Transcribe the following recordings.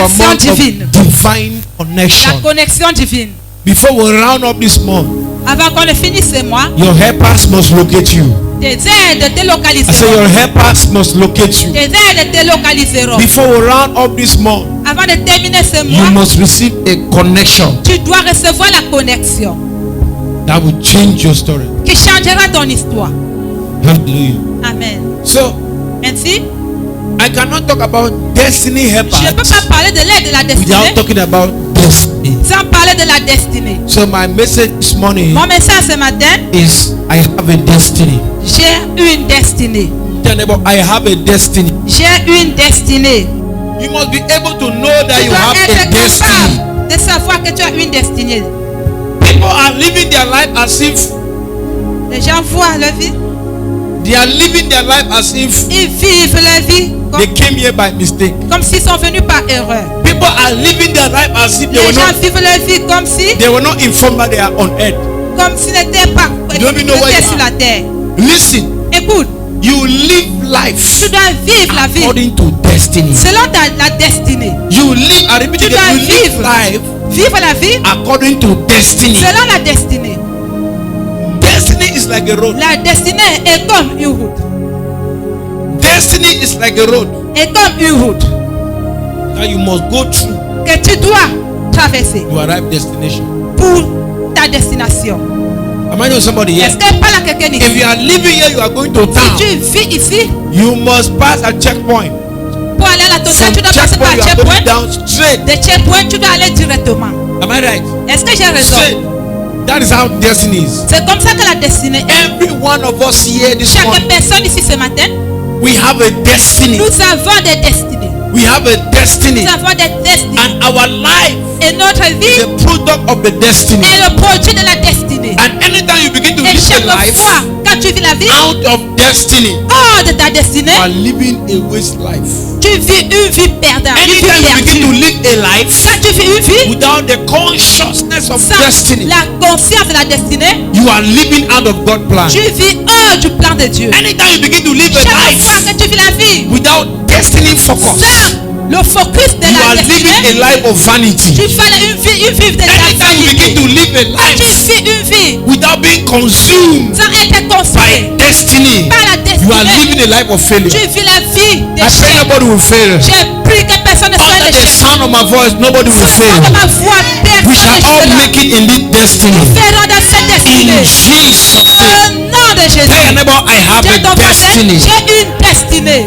connexion divine. Divine La connection. connexion divine. Before we round up this month, Avant qu'on ne finisse ce mois, your helpers must locate you. tes aides I say délocaliseront. your helpers must locate you. Tes aides délocaliseront. Before we round up this month, Avant de terminer ce you mois, must receive a connection tu dois recevoir la connexion that will change your story. qui changera ton histoire. Hallelujah. Amen. So Ainsi, I cannot talk about destiny helpers je ne peux pas parler de l'aide de la without destinée talking about destiny. sans parler de la destinée. So my message this morning Mon message ce matin, is I have a destiny. j'ai une destinée. Tell neighbor, I have a destiny. J'ai une destinée. You must be able to know that Tu you dois have a être destiny. capable de savoir que tu as une destinée. People are living their life as if Les gens voient leur vie. they are living their life as if Ils vivent leur vie they came here by mistake. comme s'ils sont venus par erreur. People are living their life as if Les gens vivent leur vie comme si they were not informed that they are on earth. s'ils n'étaient pas don't even know where you sur are. la terre. Listen, Écoute, you live life tu dois vivre la vie according to destiny. selon la destinée. You live, I repeat Tu again, dois you live vivre. life Vivre la vie according to destiny. selon la destinée. Destiny is like a road. La destinée est comme une route. Destiny is like a road Est comme une route that you must go through que tu dois traverser to arrive destination. pour ta destination. Am I know somebody here? Est-ce qu'il parle à quelqu'un If ici? you are living here, you are going to Si town. tu vis ici, You must pass a checkpoint. pour aller à la From totale, tu dois passer par checkpoint, you are checkpoint. going down straight. De checkpoint, tu dois aller directement. Am I right? Est-ce que j'ai Straight. raison? That is how destiny is. C'est comme ça que la destinée est. Every one of us here this Chaque morning, personne ici ce matin, we have a destiny. nous avons des destinées. We have a destiny. Nous avons des destinées. And our life Et notre is vie a product of the destiny. est le produit de la destinée. And anytime you begin to Et live chaque a life fois, quand tu vis la vie out of destiny, hors de ta destinée, you are living a waste life. tu vis une vie perdante, une vie Anytime you begin to perdue. live a life Quand tu vis une vie without the consciousness of sans destiny, la conscience de la destinée, you are living out of God's plan. tu vis hors du plan de Dieu. Anytime you begin to live a Chaque fois life que tu vis la vie without destiny focus, sans le focus de you la are living a destinée, life of vanity. tu fais une vie de la Anytime you begin vanité. to live a Tu life vis une vie without being consumed sans être consumé by destiny, par la you are destinée, living a life of failure. tu vis la vie I pray d'échec. nobody will fail. J'ai pris que personne ne soit Under the d'échec. sound of my voice, nobody will Sous le son de fail. ma voix, We personne shall all n'échouera. make it in this destiny. Nous ferons dans cette In destinée. Jesus' name. Au nom de Tell your Jésus. neighbor, I have Dis à a ton voisin, destiny. j'ai une destinée.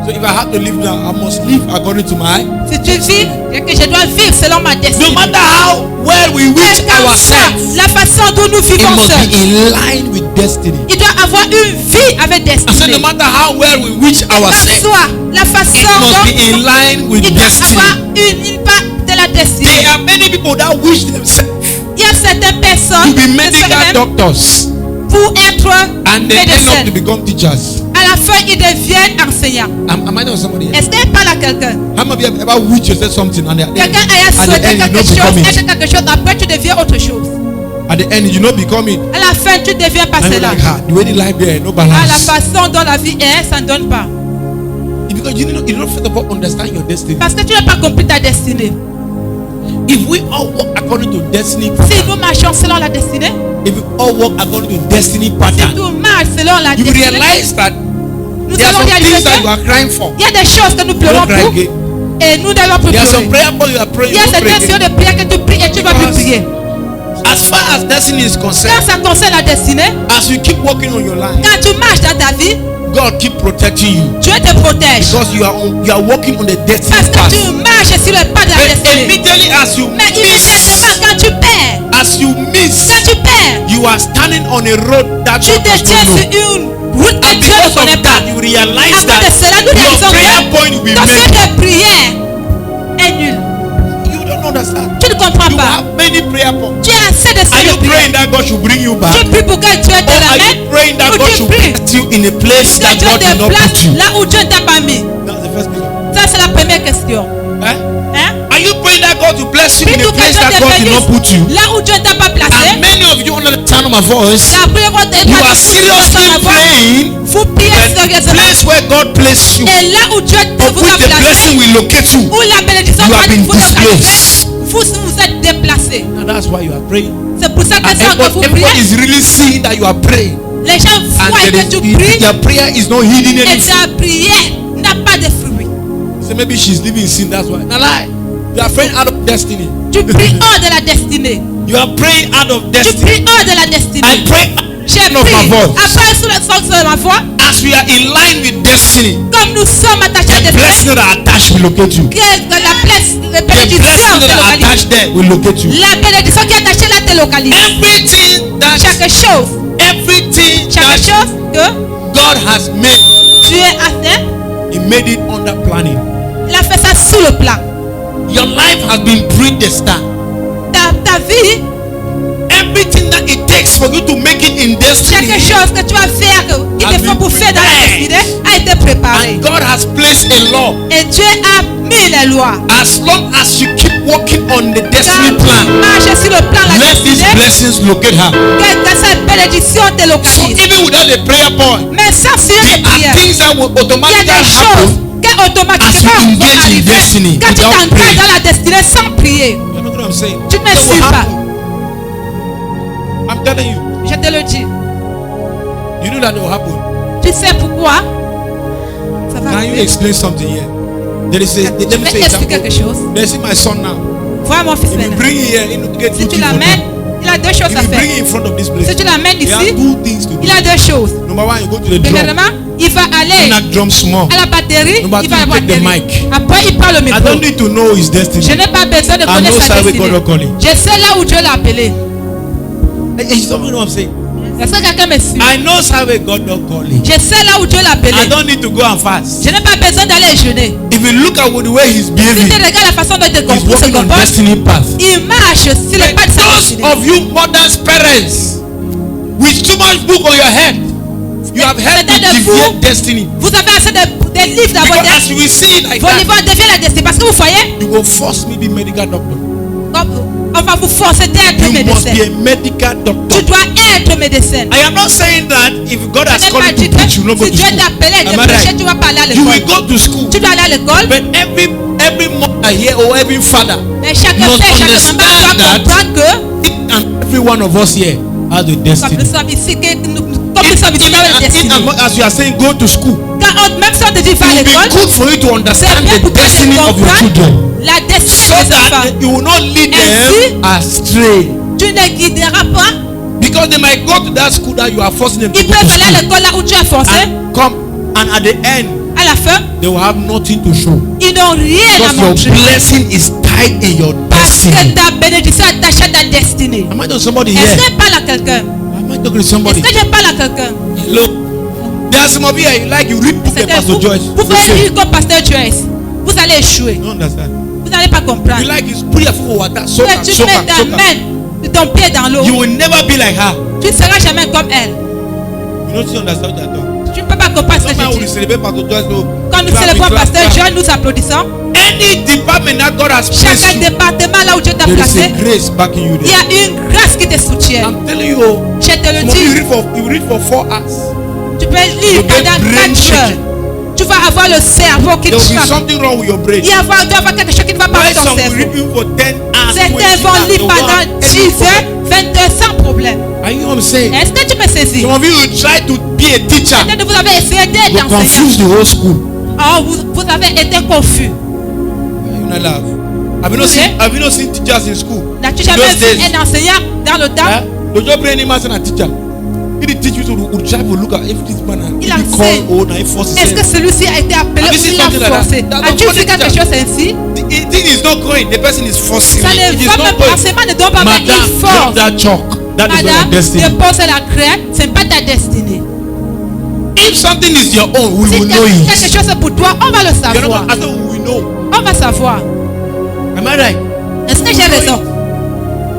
So if I have to live now, I must live according to my. Si tu vis, et que je dois vivre selon ma No destinée. matter how well we wish Quelle qu'en ourselves, soit la façon dont nous it vivons must seuls, be in line with destiny. il doit avoir une vie avec I said, destinée. no matter how well we wish Quelle qu'en ourselves, soit la it façon must be dont in line with il doit destiny. avoir une part de la destinée. There are many people that wish themselves Il y a certaines to personnes be qui medical se mettent doctors pour être and they end up médecins. to become teachers. À la fin, ils deviennent enseignants. Am I know somebody here? Est-ce qu'elle parle à quelqu'un? How many of you have ever wished yourself something and Quelqu'un a at the souhaité end you quelque not chose, become it? être quelque chose, après tu deviens autre chose. At the end you not become it. À la fin, tu deviens pas And you're cela. like, the way the life there, no À la balance. façon dont la vie est, ça ne donne pas. Because you don't first of all understand your destiny. Parce que tu n'as pas compris ta destinée. If we all walk according to destiny, Si nous marchons selon la destinée, if we all walk according to destiny si pattern, nous marchons selon la you will destinée, realize that nous there are allons some réaliser things that you que are crying for. il y a des choses que nous pleurons Don't cry pour again. et nous devons plus There are some pleurer. prayer points you are praying. Il y a You don't pray certaines again. de prière que tu pries et tu vas plus Because prier. As far as destiny is Quand concerned, ça concerne la destinée, as you keep walking on your line, quand tu marches dans ta vie, God keep protecting you Dieu te protège. because you are walking on the destiny Parce que path. tu marches sur le pas de la But destinée. immediately as you Mais immédiatement, miss, quand tu perds, as you miss, you are standing on a road that tu God te does tiens not sur know. une route que And Dieu ne because connaît of pas. that, you realize À cause de that cela, nous your réalisons prayer que point will be ton many. fait de prière est nul. You don't understand. Tu ne comprends You pas. have many prayer points. Tu as assez de Are ces you prières. praying that God should bring you back? Tu pries pour que Dieu te Or are ramène. you praying that Ou God tu should pries put you in a place que that Dieu God did te not put place you? là où Dieu ne t'a pas mis. That's the first question. Ça, c'est la première question. Eh? Hein? Are you praying that God to bless you in Puis a tout place quelqu'un that God did not put you. là où Dieu ne t'a pas placé. And many of you under the sound of my voice, La première fois que you are seriously praying vous priez that the sérieusement. place where God placed you, Et là où Dieu of vous a which the placé, blessing will locate you, où la bénédiction you va have been vous localiser, displaced. vous êtes déplacé. And that's why you are praying. C'est pour ça que And quand vous everybody priez, is really seeing that you are praying. les gens And voient que tu pries their prayer is not hidden et anything. ta prière n'a pas de fruit. So maybe she's living in sin, that's why. No lie. You are praying out of destiny. Tu pries hors de la destinée. You are praying out of Tu destiny. pries hors de la destinée. I pray J'ai out of my prié. voice. Après sous le sens de ma voix, As we are in line with destiny, comme nous sommes attachés à the des blessings that are attached will locate you. que la The bénédiction blessings te that are localise. attached there will locate you. La bénédiction qui est attachée là te localise. Everything Chaque chose that que God has made, Dieu a fait, He made it under planning. il a fait ça sous le plan. Your life has been predestined. Ta vie, Everything that it takes for you to make it in destiny, chaque chose que tu vas faire, qu'il te faut pour faire dans la destinée, a été préparé. and God has placed a law. Et Dieu a mis les lois. As long as you keep working on the destiny Quand plan, marche sur le plan de la let these destinée, blessings locate her. que cette bénédiction te So localise. even without a prayer point, Mais sans suivre there les are prières, things that will il y a automatically des choses happen. qui As automatiquement you vont engage in arriver destiny quand tu without t'engages praying. dans la destinée sans prier. You know what I'm saying? Tu ne me It will suis pas. happen. I'm telling you. Je te le dis. You know that it will happen. Tu sais pourquoi? Ça va Can you arriver. explain something here? There is a, let Je me vais say expliquer quelque example. chose. There's my son now. Vois mon fils If you maintenant. bring him here, he will get Si two tu things for l'amènes, him. il a deux choses If à you bring faire. him in front of this place, Si tu l'amènes he has ici, two things to do. il a deux choses. Number one, you go to the drum. Premièrement, il va aller Knock drum small. à la batterie, Number il two, va à la take the batterie. mic. Après, il prend le I micro. don't need to know his destiny. Je n'ai pas besoin de I know connaître sa Sawe destinée. God calling. Je sais là où Dieu l'a appelé. You don't know what I'm saying? Est-ce que quelqu'un me suit? I know Sawe God calling. Je sais là où Dieu l'a appelé. I don't need to go and fast. Je n'ai pas besoin d'aller jeûner. If you look at the way he's Si behaving, tu regardes la façon dont il he's se walking on comporte, destiny path. il marche sur le pas de sa Those destinée. of you mothers, parents, with too much book on your head, you have helped to deviate destiny. Vous avez assez de livres dans votre Because as tête. you will see it like Vos that, livres deviennent la destinée. Parce que vous voyez, you will force me to be medical doctor. on va vous forcer d'être You must médecin. be a medical doctor. Tu dois être médecin. I am not saying that if God has Je n'ai called pas you dit to que preach, you will not go si to Dieu school. t'a appelé à Am I prêcher, right? tu vas pas aller à You will l'école. go to school. Tu dois aller à l'école. But every mother here or every father, Mais chaque must père, chaque understand maman doit that comprendre que each and every one of us here has a comme destiny. nous sommes ici, comme nous sommes ici dans la destinée. As you are saying, go to school. Même si on te dit va à It will be l'école, good for you to c'est understand bien the pour que tu destiny of your children, comprennes la destinée so de tes that enfants. you will not lead Ainsi, them astray. tu ne guideras pas. Because they might go to that school that you are forcing them to Ils go to peuvent aller à school, l'école là où tu as forcé. and come, and at the end À la fin, they will have nothing to show. ils n'ont rien à Because your montrer. blessing is tied in your Parce que destiny. ta bénédiction est attachée à ta destinée. Am I talking to somebody Est-ce here? que je parle à quelqu'un? Am I talking to Est-ce somebody? que je parle à quelqu'un? Hello. There are some of you here, like you read book like Pastor Joyce. Vous pouvez lire comme Pasteur Joyce. Vous allez échouer. You understand? Vous n'allez pas comprendre. You like you put your foot in water, soak Mais and tu soak mets and ta soak and. main, ton pied dans l'eau. You will never be like her. Tu ne seras jamais comme elle. You don't see understand that. Tu ne peux pas comprendre ce que Sometimes je we dis. celebrate Pastor Joyce. No. Quand nous Clap, célébrons clap, Pasteur clap. John, nous applaudissons. Any department that God has placed Chaque you, département là où Dieu t'a there is placé, a grace backing you il y there. a une grâce qui te soutient. I'm telling you, oh, Je te le some of you dis. read for 4 hours. Tu peux You lire get pendant brain 4 shaking. heures. Tu vas avoir le cerveau qui There will be chaque. something wrong with your brain. Il va y avoir quelque chose qui ne va pas Why avec ton some will cerveau. read you for 10 hours? Certains 20 vont hours, lire they pendant won't 10 any problem. heures, 20 heures sans problème. Are you know what I'm saying? Est-ce que tu me saisis? Some of you will try to be a teacher. Certains de vous avez essayé d'être You confuse enseignant. the whole school. Oh, vous avez été confus. You not laugh. Have you not seen teachers in school? N'as-tu jamais Those vu days. un enseignant dans le temps? Don't you bring any man and a teacher? He did teach you to try to look at if this man Il he enseigne. call old and he forces Est-ce que him. celui-ci a été appelé Have you ou seen il a something like that? forcé? That's As-tu not vu quelque teacher. chose ainsi? The thing is not going. The person is forcing. Ça It ne is va not même going. forcément ne doit pas venir Madame, drop fort. that chalk. That is not your Madame, destiny. dépose la craie, ce n'est pas ta destinée. If something is your own, we Si will know quelque it. chose est pour toi, on va le You're savoir. not, I said we will know. On va savoir. Am I right? Est-ce que j'ai raison?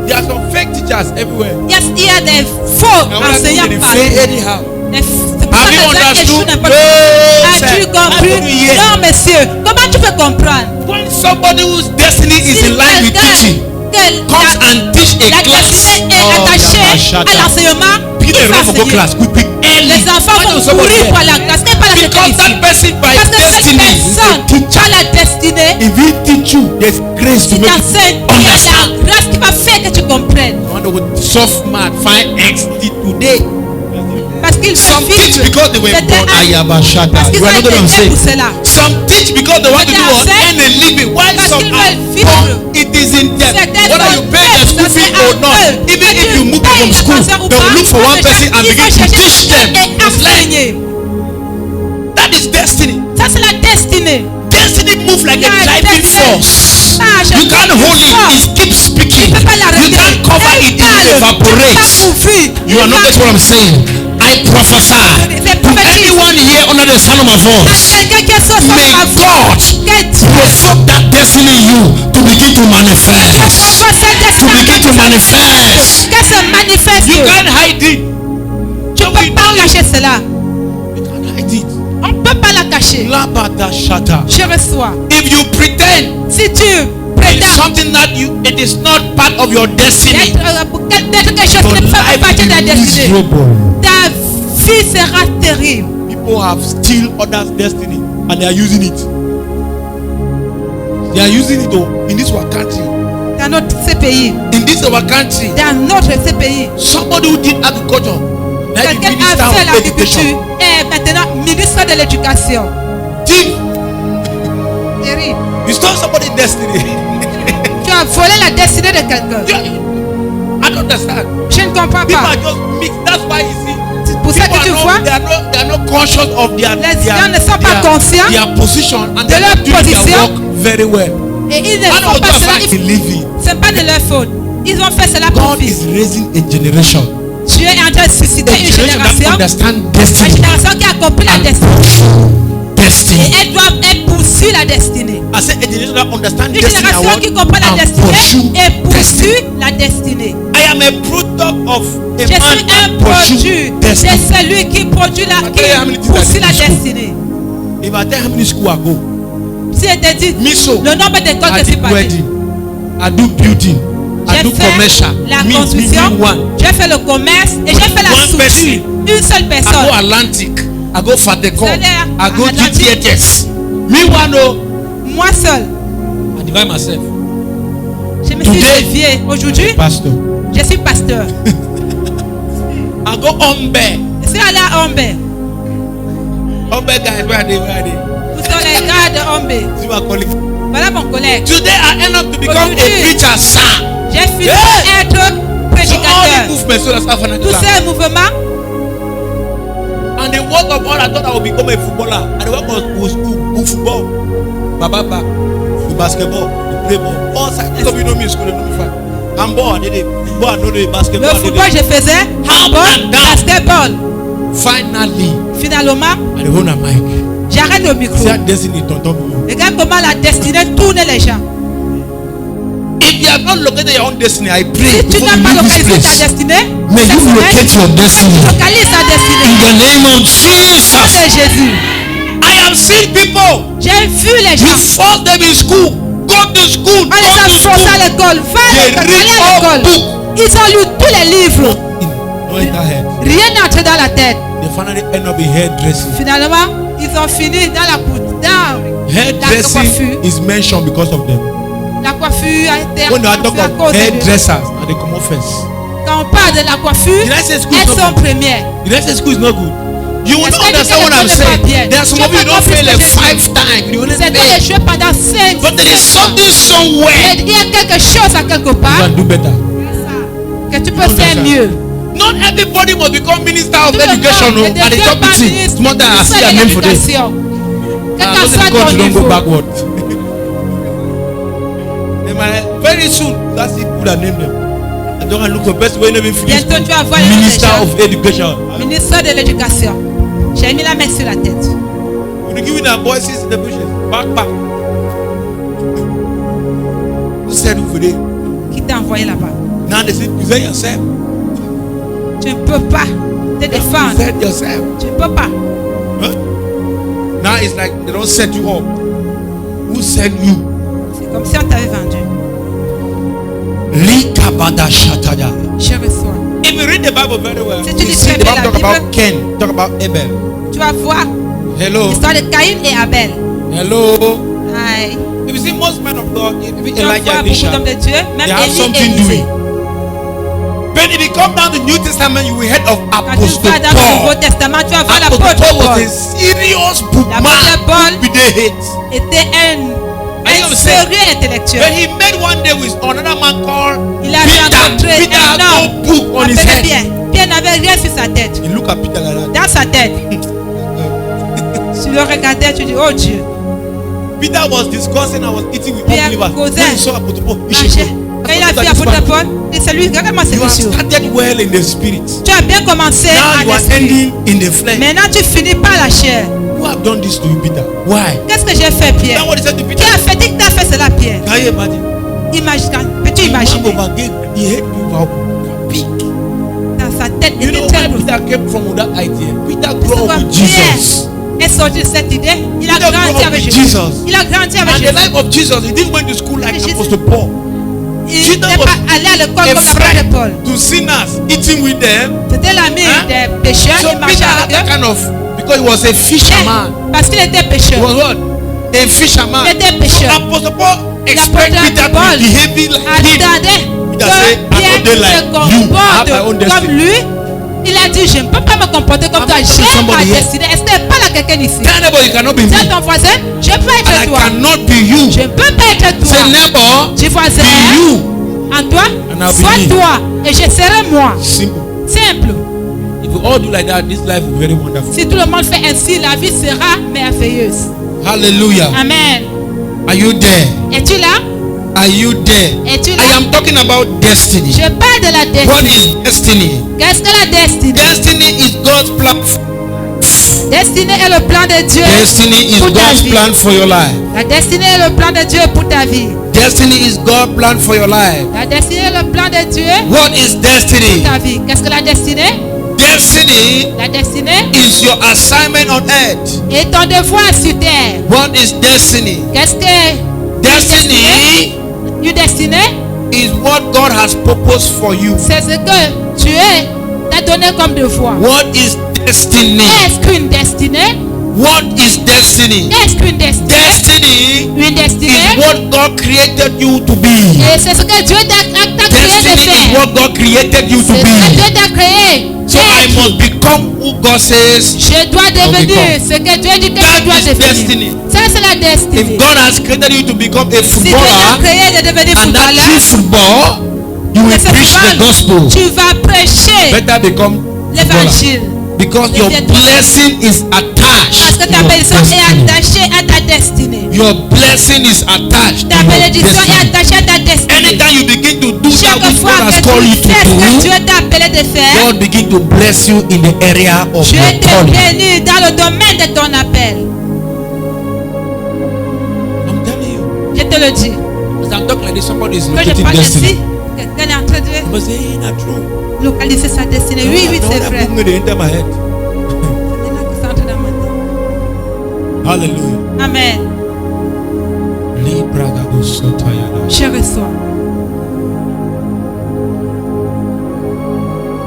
There are some fake teachers everywhere. Il y a des faux And when I enseignants think they partout. fail anyhow. Des Have you personne échoue understood? n'importe No, As-tu sir. How compris? do you hear? Non, monsieur. Comment tu peux comprendre? When somebody whose destiny is Si in line with quelqu'un teaching que comes la, and teach a la class, destinée est attachée à l'enseignement, il people va run for go enseigner. class quick early. Les enfants Why vont don't somebody courir here? pour la classe et pas la Because sécurité. that person by Parce que cette destiny is a personne, teacher. par la destinée, If he teach you, there's grace to il make you t'enseigne. Il y a understand. la grâce qui va faire que tu comprennes. You wonder what soft man find X did today. Parce qu'il Some teach because they were born Ayabashata. Parce qu'ils You ont are not été going to faits say. pour cela. Some teach because they want to do what? Earn a living. While Parce some qu'ils are veulent vivre. born, it is in them. Certains Whether you sont pay their faits, school ça fee c'est or à not, eux. even Que if tu you move payes from la school, pension ou they will pas, look for one déjà, person and ils begin vont to chercher teach them. et It's like enseigner. that is destiny. Ça c'est la destinée. Destiny moves like a La driving destinée. force. Ah, je You can't hold it. force. It keeps speaking. Tu peux pas You l'arrêter. can't cover Elle it. It parle. evaporates. Tu peux pas ouvrir. You are not getting what I'm saying. I prophesy C'est to prophétique. anyone here under the sound of my À voice. quelqu'un qui est sur son May ma God que Dieu provoke that destiny in you to begin to manifest. provoque cette To begin to destinée. manifest. Que se manifeste. You can't hide it. Tu ne peux pas cacher cela. You can't hide it. On ne peut pas la cacher. Labada shata. Je reçois. If you pretend Si tu it's prétends something that it is not part of your destiny, d'être quelque chose your qui ne fait pas life partie de la will be destinée, miserable. ta vie sera terrible. People have steal others' destiny and they are using it. They are using it in this our country. Dans notre pays, In this our country, dans notre pays, somebody who did agriculture, like the quelqu'un minister a fait of l'agriculture education, et maintenant ministre de l'éducation. thief, Terrible. you stole somebody's destiny. Tu as volé la destinée de quelqu'un. I don't understand. Je ne comprends People pas. are just mixed. That's why you see. C'est pour ça que tu vois, They are not conscious of their gens ne sont pas conscients their position and de they leur are doing their position. work very well. et ils ne I font don't pas cela. just believe it. C'est pas de leur faute. Ils ont fait cela pour God vivre. is raising a generation. Dieu est en train de susciter A une generation that génération. understand La destiny. génération qui a compris la destinée. Et Destiny. elle poursuit la destinée. I said a generation that understand Une destiny génération qui comprend la and destinée pursue et destiny. poursuit la destinée. I am a product of a Je suis man un that produit pursue de destiny. celui qui produit la, qui poursuit la destinée. If I tell how many school I go, Si elle te dit Miso, le nombre d'écoles I que je suis did passé, wedding, I do building, I j'ai do fait commercial. la Me construction, one. j'ai fait le commerce et j'ai fait la One soudure. Une seule I go personne. Atlantic, I go Fatecom, C'est-à-dire, I go Atlantic. GTS. Me one oh, Moi seul. I divide myself. Je me suis Today, déviée. Aujourd'hui, Pastor. je suis pasteur. I go Ombe. Je suis allé à Ombe. Ombe guys, where are they? Where are they? Où sont les gars de Ombe? See my colleague. Voilà mon collègue. Today I end up to become a Aujourd'hui, preacher, sir. J'ai fini Yeah. être So all the prédicateur. movements, so that's half an Tous ces mouvements, And the work of all I thought I would become a footballer. And the work was football. Baba, the basketball, the play ball. All sides. Some of you know me in school, they know me fine. I'm born, I did it. Born, I know the le basketball. I did football, it. je faisais handball, and down. basketball. Finally, Finalement, I own a mic. j'arrête le micro. See that destiny, tonton. Regarde comment la destinée tourne les gens. If you have not located your own destiny, I Si pray tu before n'as you pas leave this localisé ta place. destinée, May you cette locate semaine, your destiny. localise ta In destinée. the name of Au nom Jesus. de Jésus. I have seen people. J'ai vu les You gens. force them in school. Go to school. On les a Go to forcés à school. l'école. Va à They l'école. read Allez à all l'école. books. Ils ont lu tous les livres. No in that head. Rien n'est entré dans la tête. They finally end up in hairdressing. Finalement, ils ont fini dans la Hairdressing coiffure. is mentioned because of them. La coiffure a été When I talk à of cause de hairdressers, they come off first. Quand on parle de la coiffure, Did I say school is elles not sont good? premières. Did I say school is not good? You will Est-ce not que understand what I'm l'école n'est pas bien? saying. There are some of you who don't fail like 5 times. You only C'est de fail. jouer pendant 5 But there is ans. something somewhere. Il y a quelque chose à quelque You part can do better. que tu peux faire mieux. Not everybody must become minister of Tout le education. monde No, ne at the devient top pas meeting. ministre Small time, I see de a name for this. l'éducation. Quel And que those soit in God ton don't go niveau. backward. They might- Very soon, that's it. Put a name them. I don't look for best way never finish. Bientôt, tu vas voir les Minister gens. of Education. Ministre de l'éducation. J'ai mis la main sur la tête. When you giving our voices in the bushes, back. Who said who for they? Qui t'a envoyé là-bas? Now they say present yourself. Tu ne peux pas te te défendre. Set yourself. Tu ne peux pas. Huh? Now it's like they don't set you up. Who sent you? C'est comme si on t'avait vendu. Likabada shataya. Je reçois. If you read the Bible very well, Si tu you lis see très the bien Bible la talk about Bible, Cain, talk about Abel. tu vas voir Hello. l'histoire de Caïn et Abel. Hello. Aïe. If you see most men of God, even Tu vas Elijah, voir beaucoup Elisha, d'hommes de Dieu, même they have Élie something et Élisée. doing. But if you come down to the New Testament, you will hear of Quand tu Apostle vas dans le Nouveau Paul. Testament, tu vas voir Apostle l'apôtre Paul was Paul. a serious book L'apôtre Paul man with the hate. était un sérieux intellectuel. But he met one day with another man called Il avait rencontré Peter. Peter un had homme. no book on his Appelez head. Pierre. Pierre n'avait rien sur sa tête. You look at Peter like that. Dans sa tête. Tu le regardais, tu dis, oh Dieu. Peter was discussing, I was eating with Pierre unbelievers. causait. When he saw Apostle Paul, he Marchait. should Quand il a vu l'apôtre Paul, et c'est lui, regarde-moi You have celui-ci. started well in the spirit. Tu as bien commencé Now you à are l'esprit. ending in the flesh. Maintenant, tu finis par la chair. Who have done this to you, Peter? Why? Qu'est-ce que j'ai fait, Pierre? That's what he said to Peter. Qui a fait? Qui t'a fait cela, Pierre? Can you imagine? Imagine, peux-tu He imaginer? overgave. He hate you for big. Dans sa tête, You il know était très where gros. Peter came from with that idea? Peter C'est grew up comme with Pierre Jesus. est sorti de cette idée. Il a Peter grew grandi up avec with Jésus. Jesus. Il a grandi avec And the Jésus. life of Jesus, he didn't went to school like Jesus- Apostle Paul. Il n'est pas allé à l'école A comme l'apôtre friend Paul. to sinners, eating with them. C'était l'ami Hein? des pécheurs. So Il marchait Peter had avec that eux. kind of, because he was a fisherman. Parce qu'il était He pécheur. was what? A fisherman. Il était So pécheur. Apostle Paul expect L'apôtre Peter to Paul be behaving like him. attendait Peter que said, I Pierre don't dey like se you. I have my own comporte destiny. comme lui. Il a dit, je ne peux pas me comporter comme Am toi. I J'ai somebody ma here? destinée. Est-ce qu'il n'y a pas là quelqu'un ici? Tell neighbor you cannot be Dis à me. ton voisin, je peux And être I toi. cannot be you. Je ne peux pas être toi. Say neighbor, Dis voisin, be you. en toi, And I'll be sois me. toi. Et je serai moi. Simple. Simple. If we all do like that, this life will be very wonderful. Si tout le monde fait ainsi, la vie sera merveilleuse. Hallelujah. Amen. Are you there? Es-tu là? Are you there? Es-tu I là? am talking about destiny. Je parle de la What destinée. is destiny? Qu'est-ce que la destinée? Destiny is God's plan. Destinée est le plan de Dieu Destiny is pour ta God's vie. plan for your life. La destinée est le plan de Dieu pour ta vie. Destiny is God's plan for your life. La destinée est le plan de Dieu What is pour destiny? ta vie. Qu'est-ce que la destinée? Destiny La destinée is your assignment on earth. est ton devoir sur terre. What is destiny? Qu'est-ce que Destiny une destinée? is what God has proposed for you. C'est ce que Dieu t'a donné comme devoir. What is destiny? Qu'est-ce qu'une destinée? What is destiny? Qu'est-ce qu'une destinée? Destiny Une destinée. is what God created you to be. Et c'est ce que Dieu t'a créé de Destiny is faire. what God created you to C'est ce que be. Dieu t'a créé. So I must become who God says. Je dois devenir become. ce que Dieu dit que That je dois is devenir. destiny. Ça, c'est la destinée. If God has created you to become a Si Dieu t'a footballer, créé de devenir and that footballeur, through football, you will c'est preach the gospel. tu vas prêcher Better become footballer. l'évangile. Because your blessing is attached Parce que to ta your bénédiction est destiny. attachée à ta destinée. Your blessing is attached Ta to your bénédiction est destiny. attachée à ta destinée. Anytime you begin to do that Chaque which fois God has que called you tu to fais ce que do, Dieu t'a appelé de faire, God begin to bless you in the area of Dieu your te calling. bénit dans le domaine de ton appel. I'm telling you. Je te le dis. As I'm talking like this, somebody is Quand je locating parle ainsi, destiny. quelqu'un est en train de But say, "Hey, not true." localiser sa destinée. Oui, oui, c'est vrai. They enter my head. C'est là que ça entre dans ma tête. Hallelujah. Amen. Libra gabo sotayana. Je reçois.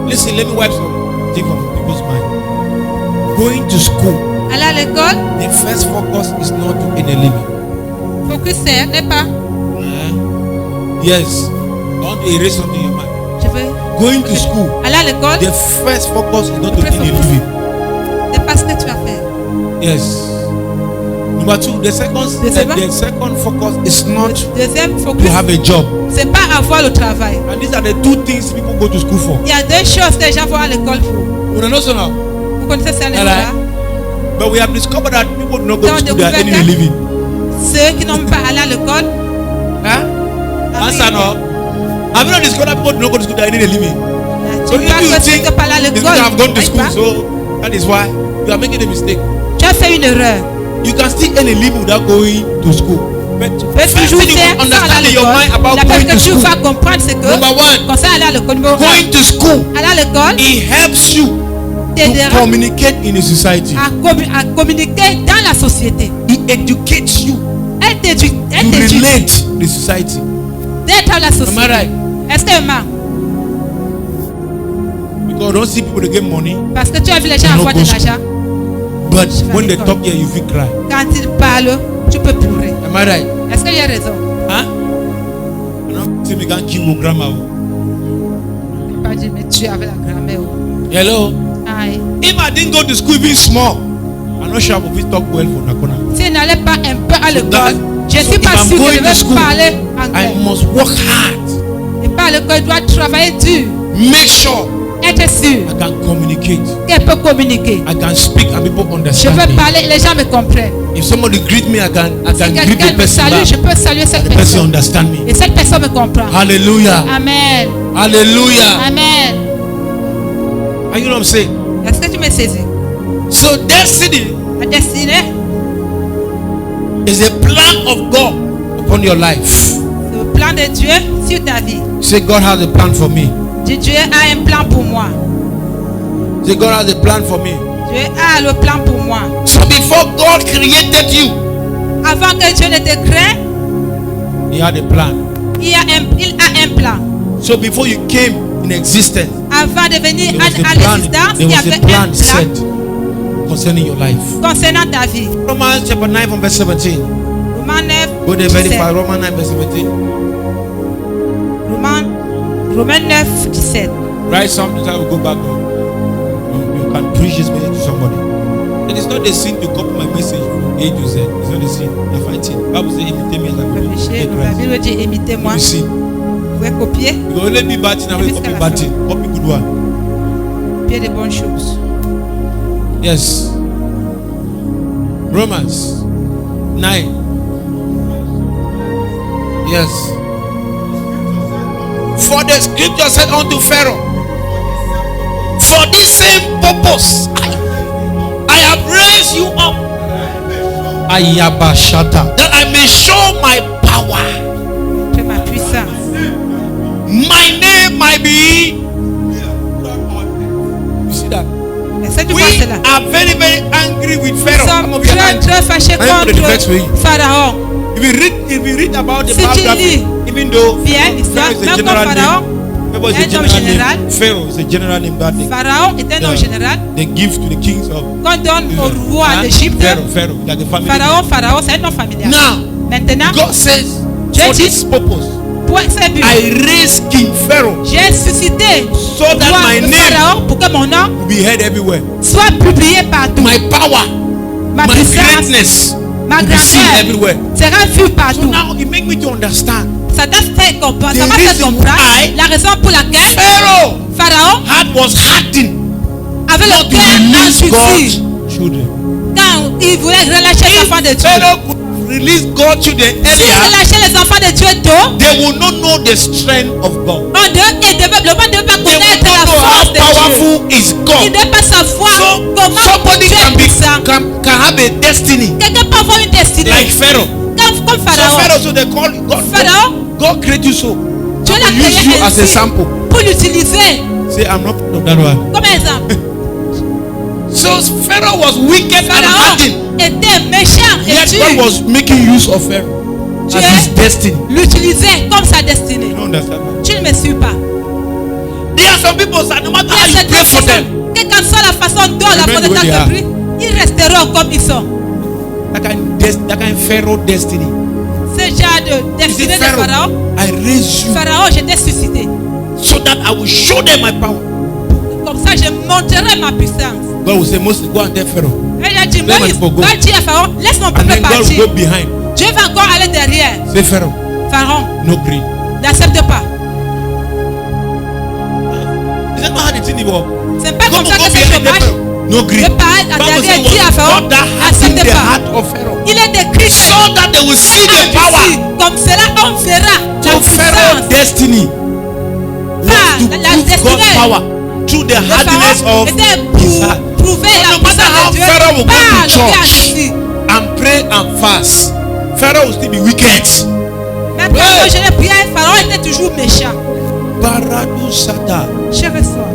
Listen, let me wipe some things from people's mind. Going to school, Aller à l'école, the first focus is not to earn a living. focus n'est pas. Yes. I want to erase something in your mind. Je veux. Going to school, Aller à l'école, the first focus is not to Le earn a premier living. c'est pas ce que tu vas faire. Yes. Number two, the second focus is not Deuxième to focus, have a job. c'est pas avoir le travail. And these are the two things people go to school for. Il y a deux choses que les gens vont à l'école pour. You know so now. Vous connaissez ça, les Hello. là? But we have discovered that people do not go to Dans school, they are earning a découvert living. Ceux qui n'ont pas allé à l'école, Huh? Answer no. Have you not discovered that people do not go to school, they are earning a living? tu So if crois you que ceux think qui n'ont pas allé à these l'école, people have gone to aillent school, pas. so that is why you are making a mistake. Tu as fait une erreur. You can still earn a living without going to school. But Tu peux first toujours thing you faire must sans aller à understand in your mind l'école. about La going chose to que tu school. vas comprendre, c'est que Number one, quand ça aller à l'école, numéro un, going to school, aller à l'école it helps you t'aidera to communicate in the society. à communiquer dans la société. It educates you Elle t'éduque. to relate the society. D'être à la société. Am I right? Est-ce que Emma? Because I don't see people to get money, Parce que tu as vu les gens avoir de l'argent. but when they talk here, you feel cry. Quand ils parlent, tu peux pleurer. Am I right? Est-ce qu'il y a raison? Huh? I don't see me can kill my grandma. Pas dire, mais tu es avec la grand-mère. Hello. Aïe. If I didn't go to school even small, I'm not sure I would talk well for Nakona. Si je n'allais pas un peu à l'école, je ne So suis if pas I'm sûr que going je to vais school, parler I anglais. must work hard. Et par l'école, je dois travailler dur. Make sure Être sûr I can communicate. qu'elle peut communiquer. I can speak and people Je understand veux me. parler, les gens me comprennent. If somebody greet me, I can Si greet quelqu'un the me person salue, back. je peux saluer cette The person personne. understand me. Et cette personne me comprend. Hallelujah. Amen. Hallelujah. Amen. Are you know what I'm saying? Est-ce que tu me saisis? So destiny La destinée, is a plan of God upon your life. c'est le plan de Dieu sur ta vie. Say God has a plan for me. Dieu a un plan pour moi. Say God has a plan for me. Dieu a le plan pour moi. So before God created you, Avant que Dieu ne te crée, He had a plan. il a un plan. So before you came in existence, Avant de venir there was à a plan. l'existence, There il y was avait a plan un set plan concerning your life. concernant ta vie. Romans chapter 9 from verse 17. Romains 9, Go there very 17. far. Romans 9 verse 17. Romains 9, 17. Write something so I will go back home. You can preach this message to somebody. It is not a sin to copy my message from A to Z. It's not a sin. The fighting. Bible says imitate me as I will Péché, imitate la Christ. Bible dit imitez-moi. It's a sin. Vous pouvez copier, You only be bad thing, I will copy bad thing. Copy good one. copier de bonnes choses. Yes. Romans 9. Yes. For the scripture said unto Pharaoh, for this same purpose I have raised you up, Ayabashata, that I may show my power. Que ma puissance. My name might be. You see that? Est-ce que tu We vois cela? are very, very angry with Nous Pharaoh. Some sommes of you are très, angry. très fâchés I am the next way. contre Pharaon. If you read about the Si tu biography, lis even though bien l'histoire, Pharaoh is a même comme general Pharaon, name, Pharaoh is a un homme general général. name. Pharaoh is a general name that they, Pharaon est un homme général they give to the kings of qu'on donne au roi Huh? d'Égypte. Pharaoh, like a family. Pharaon, c'est un nom familial. Now, Maintenant, God says, Dieu for dit, this purpose, pour ce but, I raised King Pharaoh j'ai suscité so that roi my de name Pharaon pour que mon nom will be heard everywhere. soit publié partout. My power, Ma my puissance, greatness ma will be seen grandeur everywhere. sera vue So partout. now it make me to understand. Ça doit faire comprendre. Ça The va faire reason comprendre why la raison pour laquelle Pharaoh Pharaon was hardened avait not le to cœur release endurci God's children. quand il voulait relâcher les enfants de Dieu. Pharaoh could release God's children S'il earlier, relâchait les enfants de Dieu tôt, they will not know the strength of God. le monde ne devait pas They will connaître not la know how force de Dieu. powerful is Il God. ne devait pas savoir So comment somebody Dieu can est be puissant. can have a destiny Quelqu'un peut avoir une destinée. like Pharaoh. Comme So Pharaon. Pharaoh, so they call God. Pharaon, God create you so. Dieu l'a Use créé you as a ainsi sample. pour l'utiliser Say I'm not part of that one. comme exemple. So Pharaoh was wicked and Pharaon hardened. était méchant et Yet God dur. was making use of Pharaoh as Dieu his destiny. l'utilisait comme sa destinée. You don't understand that? Tu ne me suis pas. There are some people that no matter Il y how a you certaines pray for them, personnes, quelle que soit la façon dont la Remain the way protestation they are. de prie, ils resteront comme ils sont. that kind of Pharaoh destiny. Ce genre de You say, destinée de Pharaoh, Pharaon, I raise you Pharaon, je t'ai suscité. so that I will show them my power. Comme ça, je montrerai ma puissance. God will say, Moses, go and tell Pharaoh. Et il a dit, Let my Moïse, people go. va dire à Pharaon, laisse mon And peuple then God will partir. go behind. Dieu va encore aller derrière. Say, Pharaoh, Pharaon, no green. n'accepte pas. Is that not how the thing works? C'est pas God comme will ça go que ça behind se the marche. Pharaoh. No green. Le parrain a Bible derrière says, dit à Pharaon, God that hardened n'accepte the pas. heart of Pharaoh. Il est décrit So that they will see the power. comme cela, on verra So la Pharaoh's puissance. destiny was Ah, to la prove God's destinée power through the Le hardness Pharaon of était his heart. pour prouver So la no matter how puissance de Dieu Pharaoh will go par to le cœur church endurci. and pray and fast, Pharaoh will still be wicked. Même quand je ne priais, Pharaon était toujours méchant. Baradu Sata. Je reçois.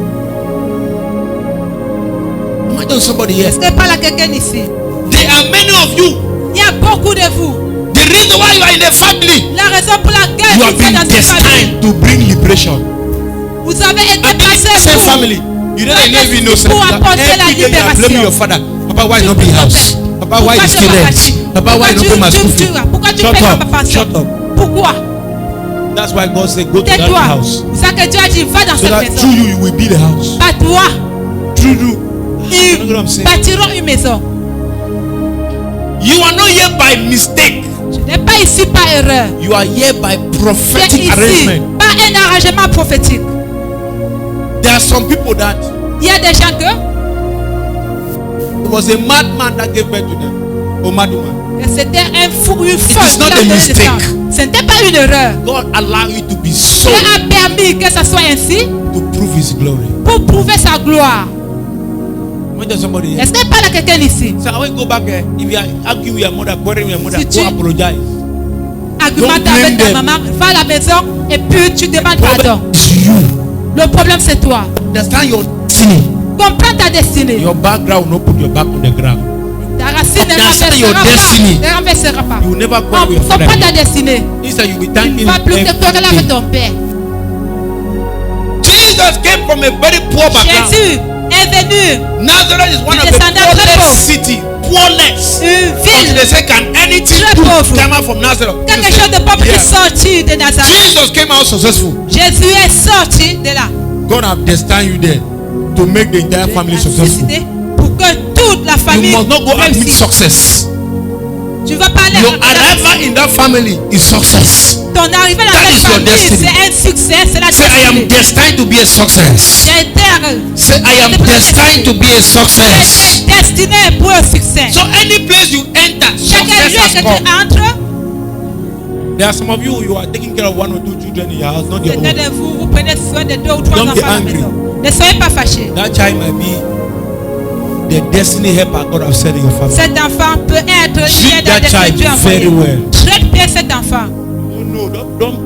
Am I talking to somebody here? Est-ce que parle à quelqu'un ici? There are many of you. Il y a beaucoup de vous. The reason why you are in a family, La raison pour laquelle you vous have êtes been dans cette famille, destined to bring liberation. vous avez été And this placés same pour family, you don't even know pour apporter la every day you are blaming libération. your father. Papa, why not be house? Papa, why is still rent? Papa, why not pay my school fee? Pourquoi tu Shut payes up, pas ma pension? shut up. Pourquoi? That's why God said, go to that Tais-toi. house. C'est ça que Dieu a dit, va dans So cette that maison. through you, you will be the house. Pas toi. Through you. You know what I'm Ils saying? bâtiront une maison. You are not here by mistake. Je n'ai pas ici par erreur. You are here by C'est prophetic ici arrangement. par un arrangement prophétique. There are some people that Il y a des gens que it was a madman that gave birth to them. Or madwoman. c'était un fou, une is folle not qui a a donné mistake. naissance. Ce n'était pas une erreur. God allow you to be so Dieu a permis que ça soit ainsi to prove His glory. pour prouver sa gloire. When there's somebody here, Est-ce qu'il parle à quelqu'un ici? so I will go back there. If you are arguing with your mother, quarreling with your mother, Si go tu- apologize. Argumente blame avec ta them. maman, va à la maison et puis tu demandes pardon. Problem is you. Le problème c'est toi. Understand your destiny. Comprends ta destinée. Your background will not put your back on the ground. Ta racine ne Understand your destiny. renversera pas. You will never quarrel with your Comprends ta father. destinée. Instead, you will be Tu thanking ne vas plus te quereller avec everything. ton père. Jesus came from a very poor background. Jésus est venu Nazareth is one Il of the descendait très poorest pauvre. city. Poorness. une Until ville, they say, can anything Très good pauvre. come out from Nazareth? quelque Jesus chose de said, pauvre qui yeah. est sorti de Nazareth. Jesus came out successful. Jésus est sorti de là. God have destined you there to make the entire family Il a successful. décidé pour que toute la You famille must not go and meet réussisse. success. Tu vas parler Your à arrival in that family is success. ton arrivée dans That is cette your famille, destiny. c'est un succès, c'est la Say, I am destinée. destined to be a success. J'ai été Say, I am destined to be a success. destiné pour un succès. So any place you enter, Chaque success lieu has que come. tu entres, There are some of you are taking care of one or two children in your house, not your certains own. de vous, vous prenez soin de 2 ou 3 Don't enfants be à la angry. maison. Ne soyez pas fâchés. That child might be the destiny helper God has said in your family. Cet enfant peut être Treat une aide that à child Dieu very envoyé. well. Traite bien cet enfant. No,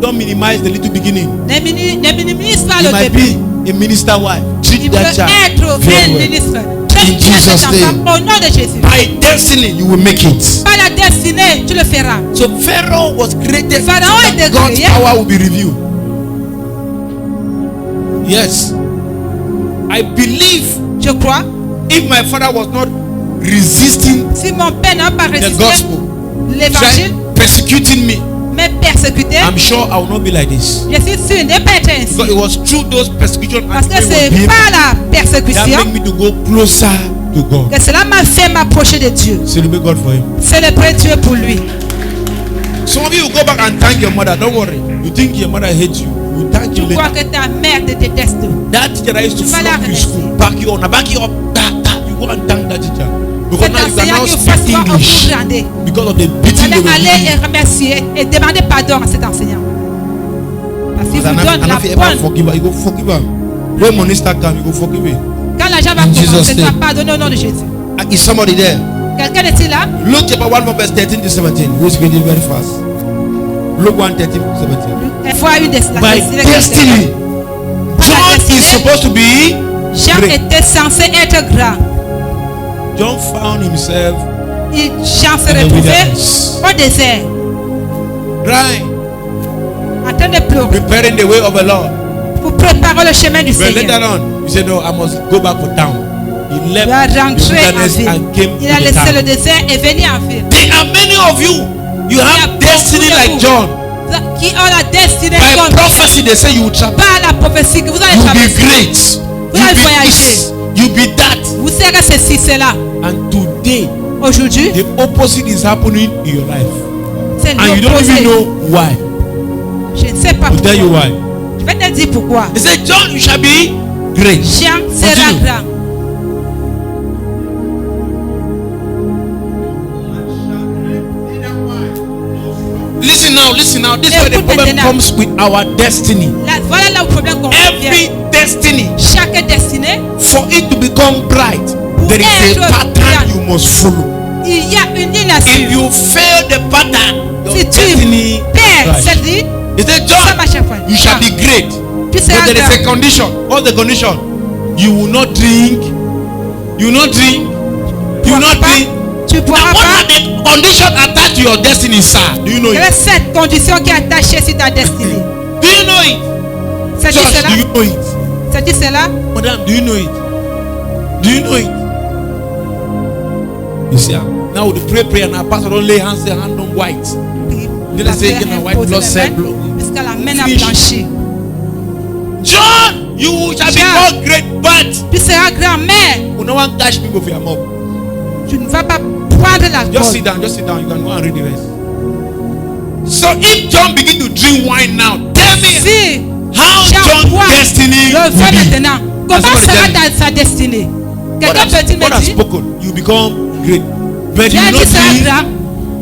don't minimize the little beginning. Ne minimise pas He le might début. be a minister wife. Treat Il peut that child être very un well. ministre. Traite In bien cet Jesus' enfant name. au nom de Jésus. By destiny, you will make it. Par la destinée, tu le feras. So Pharaoh was created so Pharaon that était God's créé. power will be revealed. Yes. I believe Je crois. if my father was not resisting Si mon père n'a pas the résisté gospel, l'évangile, trying, persecuting me, mais persécuté, I'm sure I will not be like this. je suis sûr, ne pas être ainsi. Because it was through those persecutions and Parce que pain c'est was being- par la that persécution make me to go closer to God. que cela m'a fait m'approcher de Dieu. Celebrate God for him. Célébrer Dieu pour lui. Some of you will go back and thank your mother. Don't worry. You think your mother hates you. You thank Tu you crois later. que ta mère te déteste. That teacher that used to Tu vas la flog you in remercier. school, back you on, back you up, you go and thank that teacher. Because Cet now you enseignant cannot qui speak fasse en English grandé. because of the Vous beating they allez were aller giving et you. remercier et demander pardon à cet enseignant. Parce qu'il vous donne la And if you ever bonne. forgive her, you go forgive her. When money start coming, you go forgive her. Quand l'argent va In commencer, Jesus' tu vas name. pardonner au nom de Jésus. Is somebody there? Quelqu'un est-il là? Luke chapter 1 from verse 13 to 17. We're reading very fast. Luke 1, 13 to 17. Il faut avoir une destinée. By destiny, John is supposed to be Jean great. était censé être grand. John found himself Jean se in the retrouvait wilderness, au désert, crying, en train de pleurer, preparing the way of the Lord. pour préparer le chemin du But later Seigneur. on, he said, no, I must go back to town. He Il left va the rentrer en wilderness ville. and came Il a to the laissé le town. désert et venu en ville. There are many of you. You Il y a have beaucoup destiny de like vous John. qui ont la destinée By comme prophecy, they say you will travel. par la prophétie que vous allez You'll be traverser. great. Vous allez You'll be voyager. this. You'll be that. Vous serez ceci, cela. And today, Aujourd'hui, the opposite is happening in your life. c'est And you don't even l'opposé. know why. Je ne sais pas I'll tell you pourquoi. why. Je vais te dire pourquoi. He said, John, you shall be great. Jean sera Continue. grand. Listen now, listen now. This is where the Écoute problem maintenant. comes with our destiny. Là, voilà là où le problème qu'on Every vient. destiny, Chaque destinée, for it to become bright, there is a être pattern brillant. you must follow. il y a une ligne à If suivre. you fail the pattern, your Si destiny tu perds crash. cette ligne, He said, ça John, marche à chaque fois. you shall be great. Tu seras But there is a grand. condition. What's the condition? You will not drink You will not drink. You will not drink. Tu pourras Now, what pas. are the conditions attached to your destiny, sir? Do you know Quelle est it? cette condition qui est attachée sur ta destinée? Do you know it? C'est-tu Josh, cela? do you know it? C'est-tu cela? Madam, do you know it? Do you know it? You see, now we pray prayer now. Pastor don't lay hands, say hand on white. Did I say again, my white blood cell blood? Jusqu'à la main à Finish. blanchir. John, you shall be John. called great, but Tu seras grand-mère. no one catch me with your mouth. Tu ne vas pas prendre la Just sit down, just sit down. You can go and read the rest. So if John begin to drink wine now, tell me Si how Jean John's boit destiny le will vin be. maintenant, comment somebody sera tell me. sa destinée? God Quelqu'un has, peut-il God me has dire? spoken. You become great, but Dieu you a not dit ça drink. grand.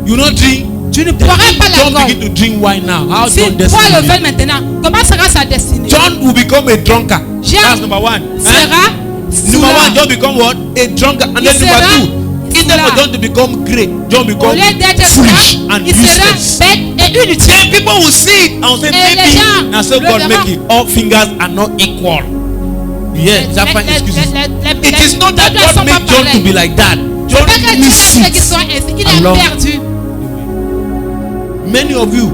You not drink. Tu ne boiras pas John l'alcool. begin to drink wine now. How Si John bois le destiny? vin maintenant, comment sera sa destinée? John will become a drunkard. Jean That's number one. sera Number one, saoula. John become what? A drunkard. And Il then number sera two, instead saoula. of John to become great, John Au become lieu d'être foolish grand, and il sera useless. bête et inutile. Then people will see it and say, Et les maybe. gens Now so le God verront. make it. All fingers are not equal. Yeah, that fine excuses. It is not that God made John to be like that. John Pas que Dieu a needs fait qu'il soit it. ainsi, il a along. perdu. Many of you,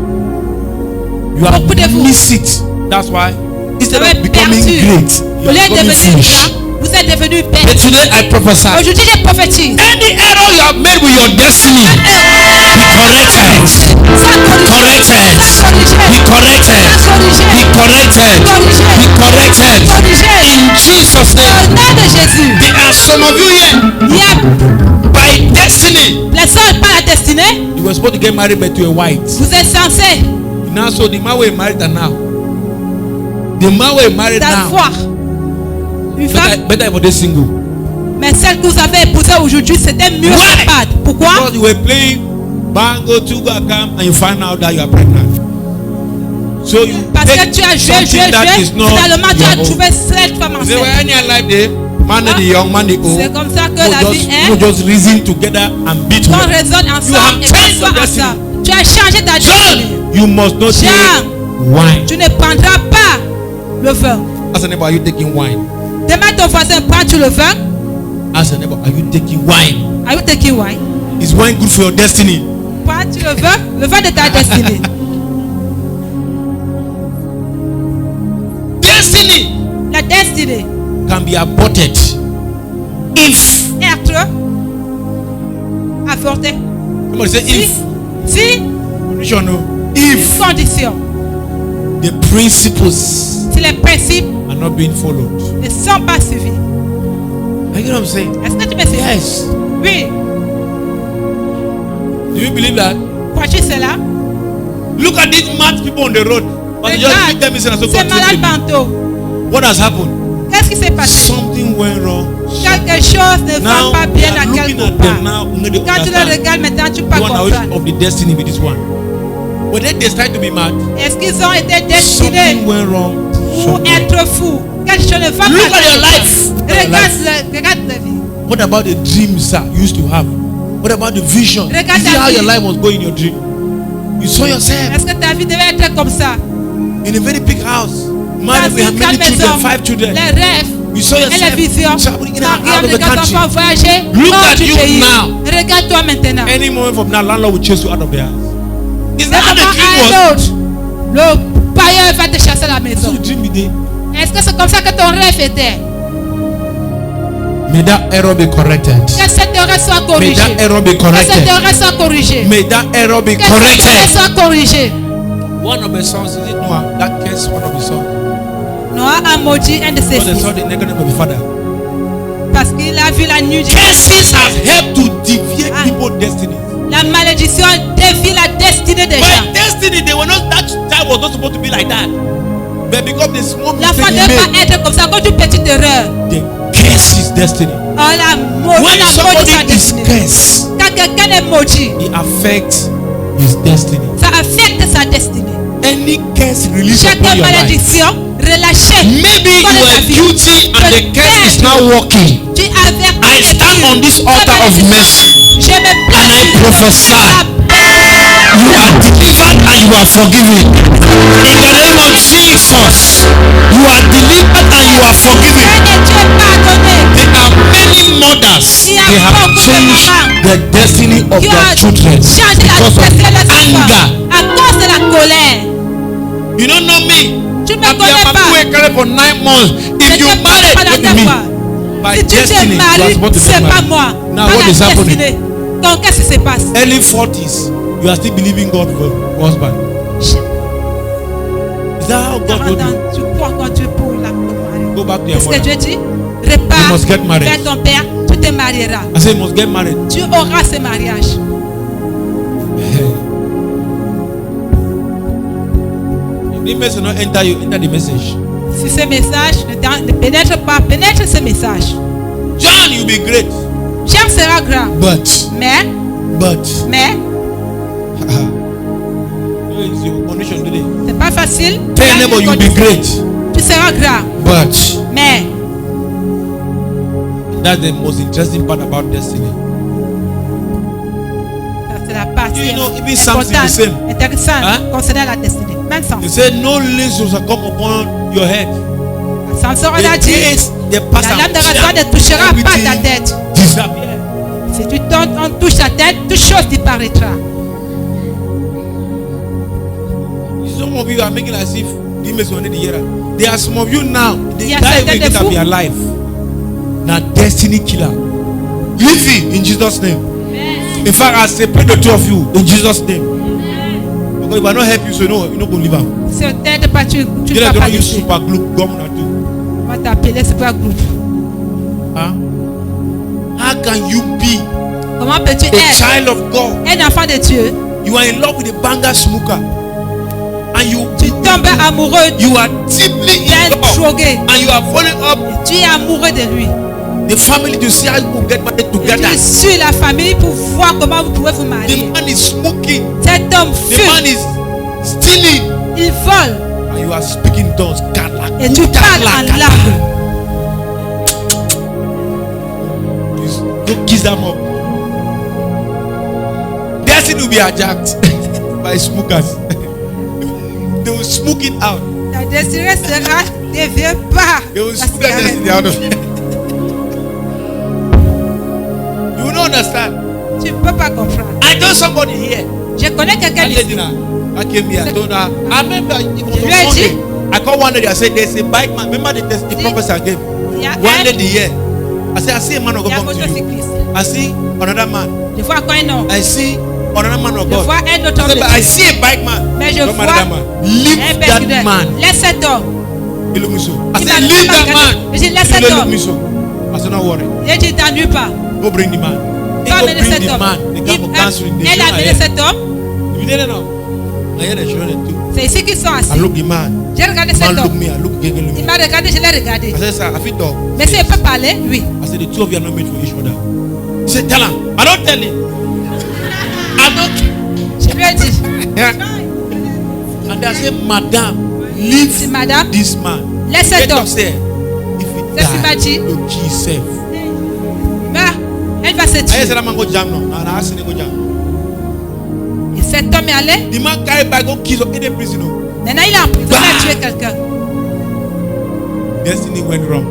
you have Beaucoup de vous. missed it. That's why Vous instead avez of becoming perdu. great, you Au are lieu de becoming devenir foolish. grand, vous êtes devenu But bête. today I prophesy. Aujourd'hui, j'ai prophétise. Any error you have made with your destiny, be corrected. Sans corriger. Be corrected. Be corrected. Be corrected. In Jesus' Au name. nom de Jésus. There are some of you here Il y a by destiny. les seuls pas la destinée. You were supposed to get married but to a white. Vous êtes censé Now so the man we married now. The man we married now. d'avoir une femme, Better for this single. mais celle que vous avez épousée aujourd'hui, c'était mieux Why? que pas. Pourquoi? Because you were playing bango, tuga, cam, and you find out that you are pregnant. So you Parce que take tu as joué, something that is not finalement tu as your own. trouvé cette femme You say, well, enceinte. any life day, man and the young, man the old. C'est comme ça que People la vie just, est. people just reason together and beat On together. raisonne You ensemble have et changed qu'ils soient your destiny. ensemble. Tu as changé ta destinée. John, you must not Jean. take wine. Tu ne prendras pas le vin. Ask a neighbor, are you taking wine? Demande ton voisin, prends-tu le vin? Ask a neighbor, are you taking wine? Are you taking wine? Is wine good for your destiny? Prends-tu le vin de ta destinée? Destiny La destinée. can be aborted if. Être avorté. Somebody say if. Si Condition, no. une If condition, the principles si les principes are not being followed. ne sont pas suivis. You know what I'm saying? Est-ce que tu me suis? Yes. Oui. Do you believe that? Crois-tu cela? Look at these mad people on the road. But you just tell me, say, so C'est God malade told me. tantôt. What has happened? Qu'est-ce qui s'est passé? Something went wrong. Quelque chose ne Now va pas we bien are à looking quelque at them part. now. We need to Quand tu le understand. regardes maintenant, tu The peux one comprendre. of the destiny with this one. When they decide to be mad, Est-ce qu'ils ont été destinés something went wrong. pour être fous? Quelque chose ne va pas Look bien. at your life. Regarde la vie. What about the dreams that you used to have? What about the vision? You Regarde see ta how vie. your life was going in your dream. You saw yourself Est-ce que ta vie devait être comme ça? in a very big house. Dans Married, we have une many grande children, maison, 5 children. les rêves You saw et les yourself visions. traveling in and out Regarde of the les country. enfants voyager Look hors at du you pays. now. Regarde-toi maintenant. Any moment from now, landlord will chase you out of the house. Is D'un that how the moment dream à was? un autre, le bailleur va te chasser à la That's maison. what the dream did. Est-ce que c'est comme ça que ton rêve était? May that error be corrected. Que cette erreur soit May corrigée. that error be Que cette corrected. erreur soit corrigée. May that error be Que cette erreur corrected. soit corrigée. One of the sons, is it Noah? That cursed one of his sons. Noah a maudit un de ses Because they fils saw the negative of the father. parce qu'il a vu la nuit du Curses has helped to deviate Ah. people's destiny. La malédiction dévie la destinée des gens. But destiny, they were not. That child was not supposed to be like that. But because the small L'enfant mistake ne he va made, être comme ça. Quand une petite erreur, they curse his destiny. on a maudit, When on a maudit sa somebody is destinée. cursed, Quand quelqu'un est maudit, it affects his destiny. ça affecte sa destinée. Any curse released Chaque upon your life. malédiction relâchée. Maybe sur you ta were vie. guilty and the curse is now working. Tu avais I stand on this altar of mercy Je me and I prophesy. place. You are delivered and you are forgiven. In the name of Jesus, you are delivered and you are forgiven. Et tu es pardonné. There are many Many mothers, Il y a they have beaucoup de changed mamans the destiny of qui their ont children changé la because of destinée de leurs enfants anger. à cause de la colère. You don't know me. Tu ne me I've been connais a pas. Mabuwe Kare for 9 months. If you J'étais marry, pas not la me. fois. By Si tu te destiny, you are maries, supposed to c'est get pas married. moi. Now Pas what la is happening? destinée. Donc qu'est-ce qui se passe? Early 40s, you are still believing God for husband. Is that how God 40 told ans, you? tu crois quand tu es pour la mari. Go back to your Qu'est-ce que mother. Dieu dit? You Repars must get married. vers ton père, tu te marieras. I say you must get married. Tu auras ce mariage. If the message not enter you, enter the message. Si ce message ne pénètre pas, pénètre ce message. John, you'll be great. Jean sera grand. But Mais, it's your condition today. c'est pas facile. Tell your neighbor you'll be great. Tu seras grand. But Mais, that's the most interesting part about destiny. c'est la partie You know, even something the importante, same. intéressante Hein? concernant la destinée. Même sans. They say no lizards shall come upon your head. Samson The a dit, days they pass la lame de and rasoir ne touchera pas ta everything tête. disappear. Si tu tombes, on touche ta tête, toute chose disparaîtra. Some of you are making as if the message on the year. There are some of you now. They Il y a die certains when de they vous. be alive. Now destiny killer. Leave it in Jesus' name. In fact, I separate the two of you in Jesus' name. Because if I don't help you, so no, you're not going to live. Si on t'aide pas, tu You ne vas don't pas use laisser. super glue gum na do. On va t'appeler super groupe. Huh? How can you be Comment peux-tu a être child of God? un enfant de Dieu? You are in love with a banger smoker, and Tu tombes amoureux you are deeply in d'un love, drogué. and you are following up Tu es amoureux de lui. the family to see how you will get married Tu together. suis la famille pour voir comment vous pouvez vous The marier. man is smoking. Cet homme The fume, man is stealing, il vole and you are speaking tongues. et tu parles en langue. Go kiss them up. Destiny will be hijacked by smokers. They will smoke it out. Ta destinée sera déviée par They will la smoke that cigarette. destiny out of it. You will not understand. Tu ne peux pas comprendre. I know somebody here. Je connais quelqu'un ici. I came here. I told her. I remember it was Je on lui ai Sunday. dit. I called one lady. I said, "There's a bike man." Remember the prophecy I gave? Il y a One un, lady here. I said, "I see a man of il y a un God come to you. motocycliste. I see another man. Je vois encore un homme. I see another man of Je God." vois un autre I homme said, de "But I Dieu. see a bike man." Mais je Don't vois marry that man. Leave un that persécuteur. man. Laisse cet homme. He look me so. I Il said, m'a "Leave pas that regardé. man." Je dis, laisse He cet look homme. me so. I said, "Don't worry. Je dis, t'ennuie pas. Go bring the man." He Va go amener bring cet the homme. man. The guy for counseling. They Elle show a my amené head. cet homme. You didn't know. I hear the children too. C'est ici qu'ils sont I assis. look the man. J'ai regardé Man cet look homme. me. I look again. Look Il me. m'a regardé, je l'ai regardé. I said, "Sir, I fit talk." Mais s'il peut parler, oui. I said, "The two of you are not made for each other." He said, "Tell him." I don't tell him. I don't. Je lui ai dit, And I said, "Madam, si leave madame, this man." laisse cet Get homme. upstairs. If C'est ce qu'il m'a he dit. die, you kill yourself. Mais elle va se I tuer. said, "I'm go jam now." And I asked him to go jam. Et cet homme est allé. The man carried back go kill some in the prison. Oh. Maintenant, il est en prison. Il a tué quelqu'un. Destiny went wrong.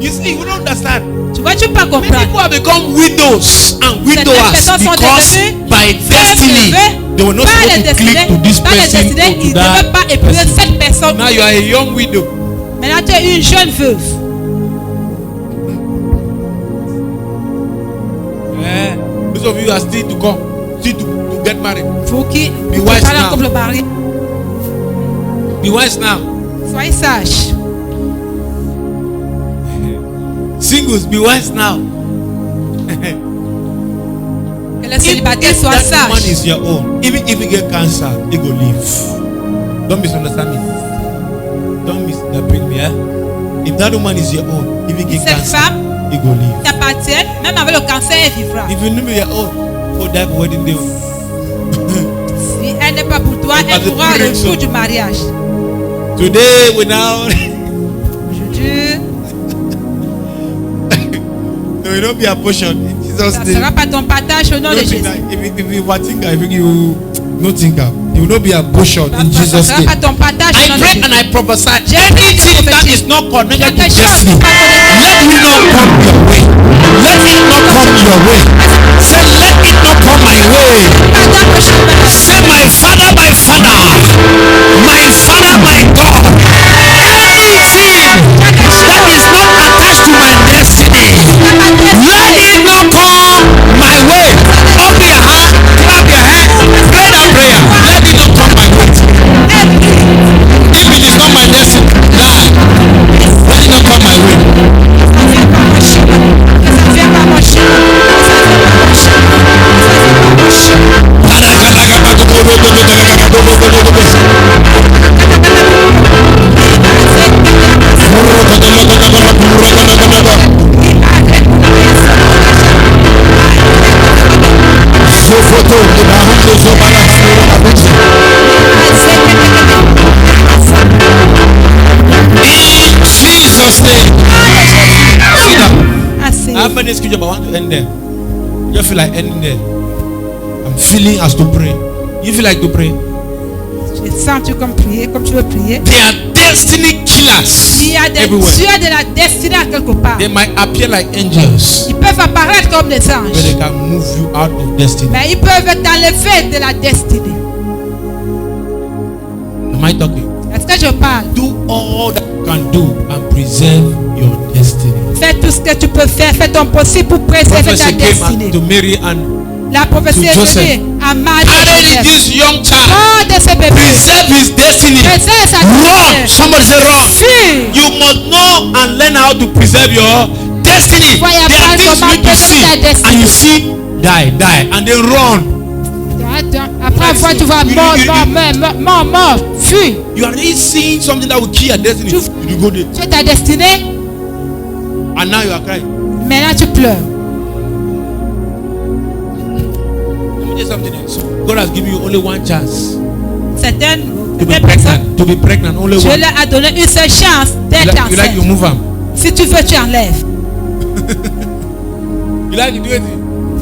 You see, you don't understand. Tu vois, tu peux pas Many comprendre. people have become widows and widowers personnes sont because devenues by destiny they were not Par les supposed to click destinés, to this par les person destinés, or to ils ne devaient that pas épouser person. cette personne. Now you are a young widow. Maintenant, tu es une jeune veuve. Those of you are still to come, still to get married. Vous qui Be vous wise parlez now. en couple marié, Be wise now. soyez sages. Singles, be wise now. Que les célibataires If soient that woman sages. is your own, even if you get cancer, it go live. Don't misunderstand me. Don't misinterpret me. Eh? If that woman is your own, if you get Cette cancer, femme it go live. t'appartient, même avec le cancer, elle vivra. If you know your own, go die for wedding day. Si elle n'est pas pour toi, As elle a pourra le parent, jour so- du mariage. Today we now. Aujourd'hui, No, it don't be a portion in Jesus' ça ne name. sera pas ton partage au nom de Don't think Jésus. that if you overthink, if you no think. You will not be abortion in Jesus' name. Pas ton partage I dans pray le and I prophesy. J'ai Anything that prophétisé. is not connected to Quelque chose qui destiny, n'est pas connecté. let it not come your way. Let it not come your way. Say, let it not come my way. Pas dans le chemin. Say, my father, my father, my father, my God. Anything that is not attached to my destiny, let it not come my way. Open your heart, clap your hand, pray that prayer. Let it not come my way. If it is not my destiny, die. Let it not come my way. Jesus' name. I have many scriptures, but I want to end there. You feel like ending there? I'm feeling as to pray. You feel like to pray? Je sens tu comme prier, comme tu veux prier. They are destiny killers. Il y a des everywhere. tueurs de la destinée à quelque part. They might appear like angels, Ils peuvent apparaître comme des but anges, they can move you out of destiny. mais ils peuvent t'enlever de la destinée. Am I talking? Est-ce que je parle? Do all that you can do and preserve your destiny. Fais tout ce que tu peux faire. Fais ton possible pour préserver ta Prophecy destinée. came to Mary and La prophétie to est Joseph. venue à Marie et carried Joseph. this young child. Garde ce bébé. Preserve his destiny. Préserve sa Run! destinée. Somebody say run. Fuis. You must know and learn how to preserve your destiny. Faut y There are apprendre things you comment need to préserver see, ta destinée. and you see, die, and then run. Après une fois tu vas mort. Fuis. You are really seeing something that will kill your destiny. You go there, Tu es ta destinée. and now you are crying. Maintenant tu pleures. Let me tell you something else. God has given you only one chance Certaines to be personnes, pregnant. To be pregnant, only Dieu one. leur a donné une seule chance d'être You like you enceinte. move am. Si tu veux, tu enlèves. You like you do it.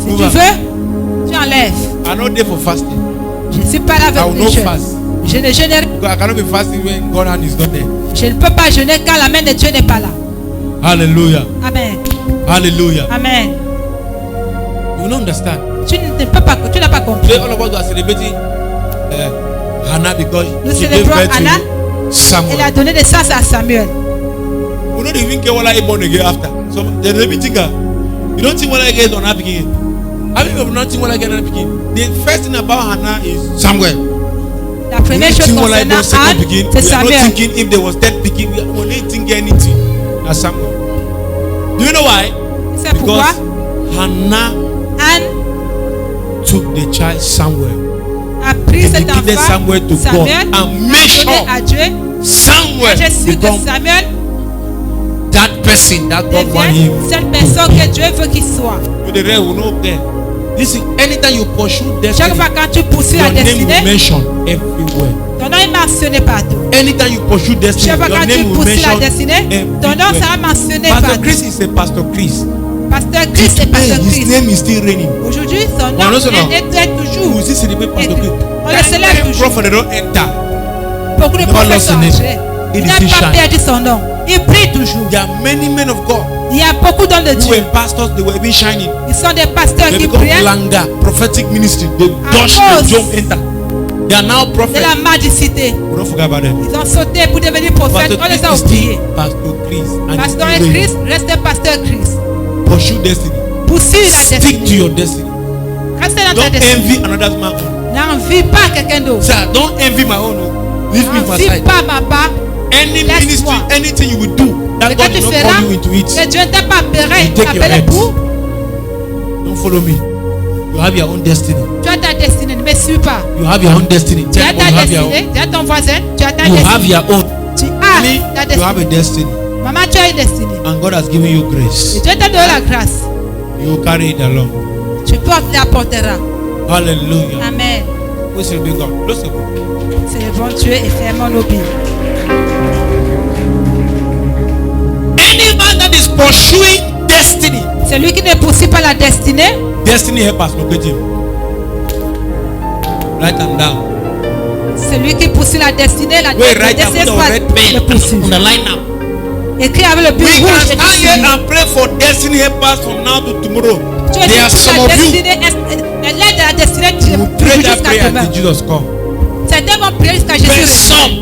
Si Move tu am. veux, tu enlèves. I'm not there for fasting. Je ne suis pas là I avec will les not jeûnes. fast. Je ne jeûnerai. Because I cannot be fasting when God's hand is not there. Je ne peux pas jeûner quand la main de Dieu n'est pas là. Hallelujah. Amen. Hallelujah. Amen. You don't understand. Tu ne peux pas, tu n'as pas compris. Today all of us are celebrating Hannah because Nous she gave célébrons birth Anna. to Elle Samuel. a donné naissance à Samuel. We don't even care what I born again after. So the baby thinker, you don't think what I get on her begin. I mean, you have not seen what I get on her begin. The first thing about Hannah is Samuel. La première chose Think what I concernant born second Anne, begin. c'est We are not Samuel. thinking if there was third begin. We don't think anything. That's Samuel. Do you know why? C'est pourquoi Because Hannah Anne took the child Samuel. a pris cet Dedicated enfant, Samuel to God Samuel, and make a sure donné à Dieu. Samuel Je suis que become Samuel that person that God want devient him. cette personne que Dieu veut qu'il soit. The rest will not care. Listen, anytime you pursue destiny, Chaque fois quand tu poursuis your la name destinée, will mention everywhere. ton nom est mentionné partout. Anytime you pursue destiny, Chaque fois your quand tu name will poursuis la mention destinée, ton nom everywhere. sera mentionné Pastor partout. Chris is a Pastor Chris. Pasteur Christ et Pasteur His Christ. name is still reigning. Aujourd'hui, son No, nom no, no. est You toujours. will still celebrate Pastor Chris. On le célèbre That toujours. prophet they don't enter. Beaucoup de Never prophètes lost sont the name. entrés. It Il is n'a still pas shine. perdu son nom. Il brille toujours. There are many men of God Il y a beaucoup d'hommes de who Dieu. were pastors, they were even shining. Ils sont des pasteurs They qui become brillent langa, prophetic ministry. They dodge cause and jump enter. They are now de prophets. la mendicité. We don't forget about them. Ils ont sauté pour devenir prophètes. Pastor On les Chris a is oubliés. still Pastor Chris. And Pasteur he's still Christ reste pasteur Christ. reigning. Pursue destiny. Poursuis la Stick to destinée. your destiny. Reste dans ta Don't destinée. envy another man. N'envie pas quelqu'un d'autre. Sir, don't envy my own. Oh. Leave me N'envie aside. pas ma part. Any Laisse-moi. ministry, anything you will do, that Ce God que tu will not feras, call you into it. que Dieu ne t'a pas You take your appelé head. pour. Don't follow me. You have your own destiny. Tu as ta destinée. Ne me suis pas. You have your own destiny. Tu Tell as them ta you have your own. destinée. Tu as ton voisin. Tu as ta You have destinée. your own. Tu Me, as ta you have a destinée. destiny. Maman, tu as une destinée. And God has given you Et grace. Dieu t'a donné la grâce. You will carry it along. Tu portes et apporteras. Hallelujah. Amen. We shall be God. Listen. C'est le bon Dieu et fermons nos billes. Any man that is pursuing destiny, Celui qui ne poursuit pas la destinée, destiny help us locate him. Write them down. Celui qui poursuit la destinée, la Wait, right now, destinée put the red pen le poursuit. on the line now. Écris avec le but We rouge. can et stand destinée. here and pray for destiny helpers from now to tomorrow. Tu veux There dire are que some la of you destinée, l'aide de la destinée, tu who pray that jusqu'à prayer demain. till Jesus come. Certains vont prier jusqu'à But Jésus. some,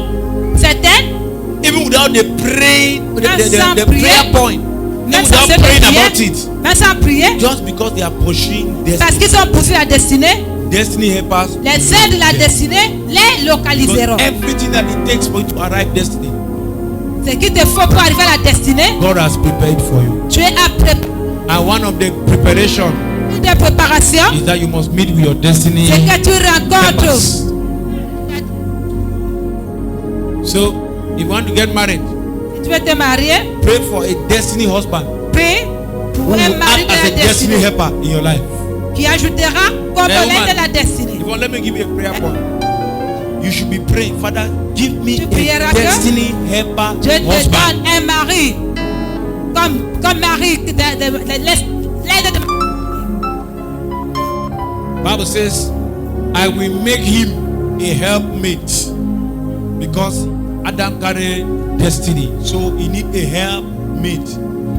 Certains, even without the praying, sans the prier, prayer point, même even sans without faire de praying prière, about it, même sans prier, just because they are pushing parce destiny, qu'ils ont poursuivi la destinée, destiny helpers. les aides de la destinée les localiseront. Because everything that it takes for you to arrive destiny, Ce qu'il te faut pour arriver à la destinée, God has prepared for you. tu es à And one of the preparation des préparations. is that you must meet with your destiny C'est que tu rencontres. helpers. So, if you want to get married, Si tu veux te marier, pray for a destiny husband prie who pour un will mari act de as la a destiny destinée helper in your life. qui ajoutera comme Hey, l'aide woman. de la destinée. If you want, let me give you a prayer point. You should be praying, Father, give me Tu a prieras que destiny helper Je te husband. donne un mari comme mari l'aide de Bible says, I will make him a helpmate, because Adam carried destiny, so he need a helpmate.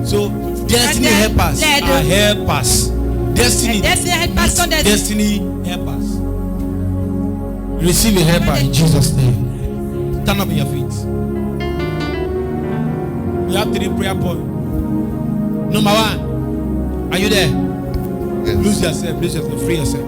So destiny Adam helpers led. are helpers. Destiny, Les destiny helpers sont des- destiny helpers. Receive a helper in Jesus' name. Stand up on your feet. We have 3 prayer points. Number 1, are you there? Yes. Lose yourself, free yourself.